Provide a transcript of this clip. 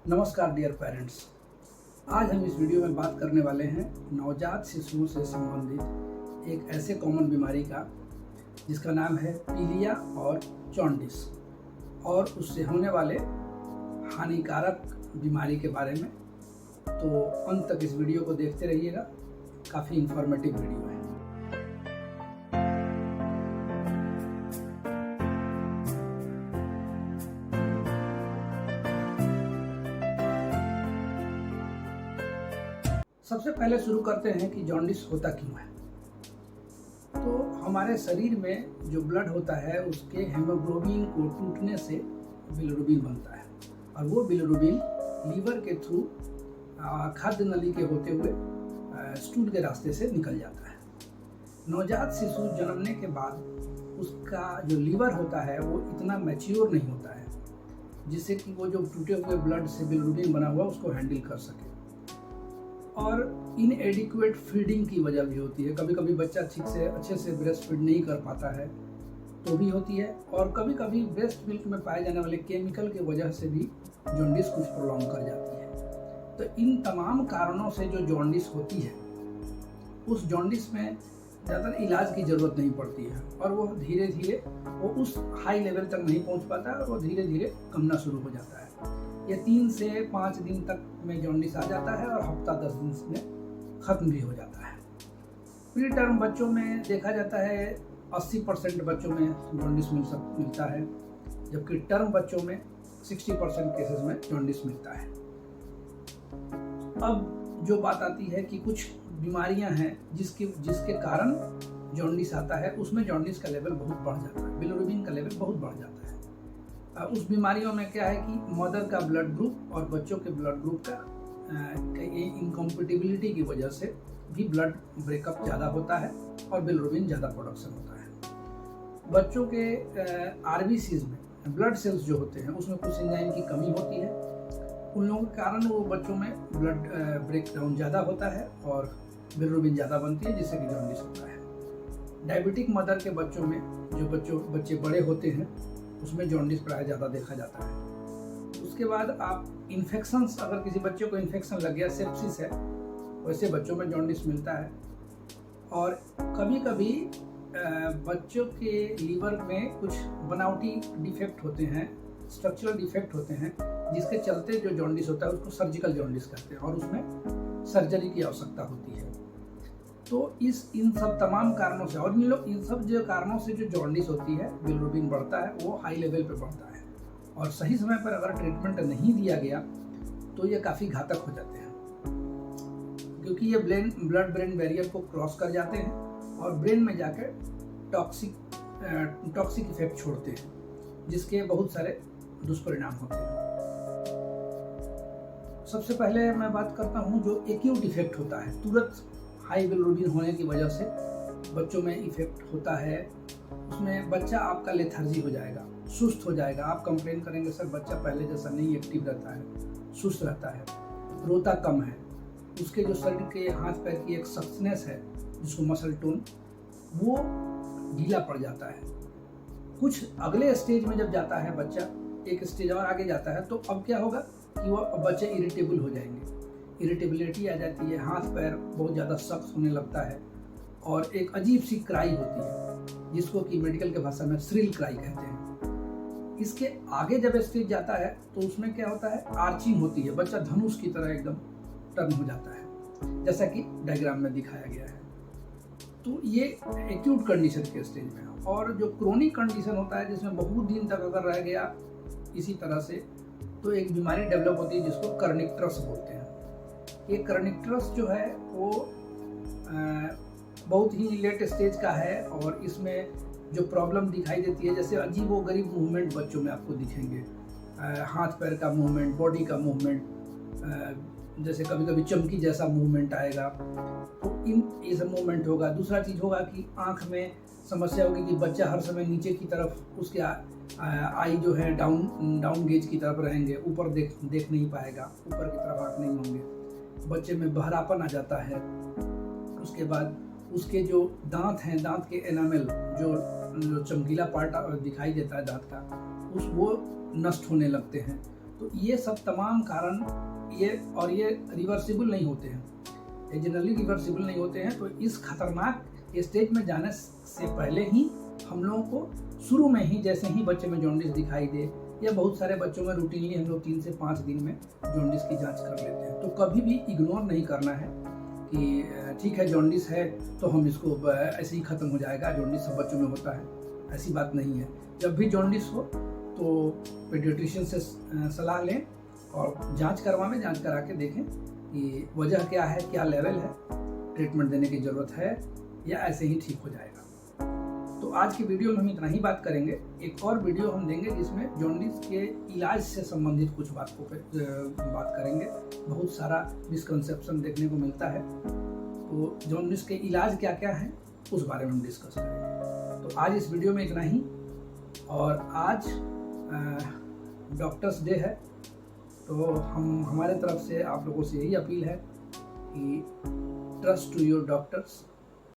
नमस्कार dear parents. आज हम इस वीडियो में बात करने वाले हैं नवजात शिशुओं से संबंधित एक ऐसे कॉमन बीमारी का जिसका नाम है पीलिया और जॉन्डिस और उससे होने वाले हानिकारक बीमारी के बारे में। तो अंत तक इस वीडियो को देखते रहिएगा, काफ़ी इंफॉर्मेटिव वीडियो है। सबसे पहले शुरू करते हैं कि जॉन्डिस होता क्यों है। तो हमारे शरीर में जो ब्लड होता है उसके हेमोग्लोबिन को टूटने से बिलिरुबिन बनता है और वो बिलिरुबिन लीवर के थ्रू खाद्य नली के होते हुए स्टूल के रास्ते से निकल जाता है। नवजात शिशु जन्मने के बाद उसका जो लीवर होता है वो इतना मैच्योर नहीं होता है जिससे कि वो जो टूटे हुए ब्लड से बिलिरुबिन बना हुआ उसको हैंडल कर सके। और इनएडिक्वेट फीडिंग की वजह भी होती है। कभी कभी बच्चा ठीक से अच्छे से ब्रेस्ट फीड नहीं कर पाता है तो भी होती है, और कभी कभी ब्रेस्ट मिल्क में पाए जाने वाले केमिकल की वजह से भी जॉन्डिस कुछ प्रॉब्लम कर जाती है। तो इन तमाम कारणों से जो जॉन्डिस होती है उस जॉन्डिस में ज़्यादा इलाज की ज़रूरत नहीं पड़ती है और वो धीरे धीरे वो उस हाई लेवल तक नहीं पहुंच पाता और वो धीरे धीरे कमना शुरू हो जाता है। ये 3 से 5 दिन तक में जॉन्डिस आ जाता है और हफ्ता 10 दिन में ख़त्म भी हो जाता है। प्री टर्म बच्चों में देखा जाता है 80% बच्चों में जॉन्डिस मिलता है, जबकि टर्म बच्चों में 60% केसेस में जॉन्डिस मिलता है। अब जो बात आती है कि कुछ बीमारियां हैं जिसके कारण जॉन्डिस आता है, उसमें जॉन्डिस का लेवल बहुत बढ़ जाता है, बिलिरुबिन का लेवल बहुत बढ़ जाता है। उस बीमारियों में क्या है कि मदर का ब्लड ग्रुप और बच्चों के ब्लड ग्रुप का इनकम्पेटिबिलिटी की वजह से भी ब्लड ब्रेकअप ज़्यादा होता है और बिलिरुबिन ज़्यादा प्रोडक्शन होता है। बच्चों के आरबीसीज में ब्लड सेल्स जो होते हैं उसमें कुछ एंजाइम की कमी होती है, उन लोगों के कारण वो बच्चों में ब्लड ब्रेकडाउन ज़्यादा होता है और बिलिरुबिन ज़्यादा बनती है जिससे कि जॉन्डिस होता है। डायबिटिक मदर के बच्चों में जो बच्चे बड़े होते हैं उसमें जॉन्डिस प्राय ज़्यादा देखा जाता है। उसके बाद आप इन्फेक्शंस, अगर किसी बच्चे को इन्फेक्शन लग गया, सेप्सिस है, वैसे बच्चों में जॉन्डिस मिलता है। और कभी कभी बच्चों के लीवर में कुछ बनावटी डिफेक्ट होते हैं, स्ट्रक्चरल डिफेक्ट होते हैं, जिसके चलते जो जॉन्डिस होता है उसको सर्जिकल जॉन्डिस कहते हैं और उसमें सर्जरी की आवश्यकता होती है। तो इन सब तमाम कारणों से और इन सब जो कारणों से जो जॉन्डिस होती है, बिलिरुबिन बढ़ता है, वो हाई लेवल पे बढ़ता है और सही समय पर अगर ट्रीटमेंट नहीं दिया गया तो ये काफ़ी घातक हो जाते हैं, क्योंकि ये ब्लड ब्रेन बैरियर को क्रॉस कर जाते हैं और ब्रेन में जाकर टॉक्सिक इफेक्ट छोड़ते हैं, जिसके बहुत सारे दुष्परिणाम होते हैं। सबसे पहले मैं बात करता हूँ जो एक्यूट इफेक्ट होता है, तुरंत हाई बिलिरुबिन होने की वजह से बच्चों में इफेक्ट होता है। उसमें बच्चा आपका लेथर्जी हो जाएगा, सुस्त हो जाएगा। आप कंप्लेन करेंगे सर बच्चा पहले जैसा नहीं एक्टिव रहता है, सुस्त रहता है, रोता कम है, उसके जो शरीर के हाथ पैर की एक सख्तनेस है जिसको मसल टोन, वो ढीला पड़ जाता है। कुछ अगले स्टेज में जब जाता है बच्चा, एक स्टेज और आगे जाता है, तो अब क्या होगा कि वो बच्चे इरिटेबल हो जाएंगे, इरिटेबिलिटी आ जाती है, हाथ पैर बहुत ज़्यादा सख्त होने लगता है और एक अजीब सी क्राई होती है जिसको कि मेडिकल के भाषा में श्रिल क्राई कहते हैं। इसके आगे जब स्टेज जाता है तो उसमें क्या होता है, आर्चिंग होती है, बच्चा धनुष की तरह एकदम टर्न हो जाता है, जैसा कि डायग्राम में दिखाया गया है। तो ये एक्यूट कंडीशन के स्टेज में। और जो क्रोनिक कंडीशन होता है जिसमें बहुत दिन तक अगर रह गया इसी तरह से, तो एक बीमारी डेवलप होती है जिसको कर्निक्टरस बोलते हैं। ये कर्निक्टरस जो है वो बहुत ही लेट स्टेज का है और इसमें जो प्रॉब्लम दिखाई देती है, जैसे अजीब व गरीब मूवमेंट बच्चों में आपको दिखेंगे, हाथ पैर का मूवमेंट, बॉडी का मूवमेंट, जैसे कभी कभी चमकी जैसा मूवमेंट आएगा, तो ये सब मूवमेंट होगा। दूसरा चीज़ होगा कि आँख में समस्या होगी कि बच्चा हर समय नीचे की तरफ, उसके आई जो है डाउन गेज की तरफ रहेंगे, ऊपर देख नहीं पाएगा, ऊपर की तरफ आँख नहीं होंगे, बच्चे में बहरापन आ जाता है। उसके बाद उसके जो दांत हैं, दांत के एनामेल जो चमकीला पार्ट दिखाई देता है दांत का, वो नष्ट होने लगते हैं। तो ये सब तमाम कारण ये रिवर्सिबल नहीं होते हैं, ये जनरली रिवर्सिबल नहीं होते हैं। तो इस खतरनाक स्टेज में जाने से पहले ही हम लोगों को शुरू में ही, जैसे ही बच्चे में जॉन्डिस दिखाई दे, या बहुत सारे बच्चों में रूटीनली हम लोग 3 से 5 दिन में जॉन्डिस की जांच कर लेते हैं। तो कभी भी इग्नोर नहीं करना है कि ठीक है जॉन्डिस है तो हम इसको ऐसे ही ख़त्म हो जाएगा, जॉन्डिस सब बच्चों में होता है, ऐसी बात नहीं है। जब भी जॉन्डिस हो तो पीडियाट्रिशियन से सलाह लें और जांच करवाएं, जांच करा के देखें कि वजह क्या है, क्या लेवल है, ट्रीटमेंट देने की ज़रूरत है या ऐसे ही ठीक हो जाएगा। तो आज की वीडियो में हम इतना ही बात करेंगे। एक और वीडियो हम देंगे जिसमें जॉन्डिस के इलाज से संबंधित कुछ बात करेंगे। बहुत सारा मिसकंसेप्शन देखने को मिलता है, तो जॉन्डिस के इलाज क्या क्या हैं उस बारे में हम डिस्कस करेंगे। तो आज इस वीडियो में इतना ही। और आज डॉक्टर्स डे है, तो हमारे तरफ से आप लोगों से यही अपील है कि ट्रस्ट टू योर डॉक्टर्स,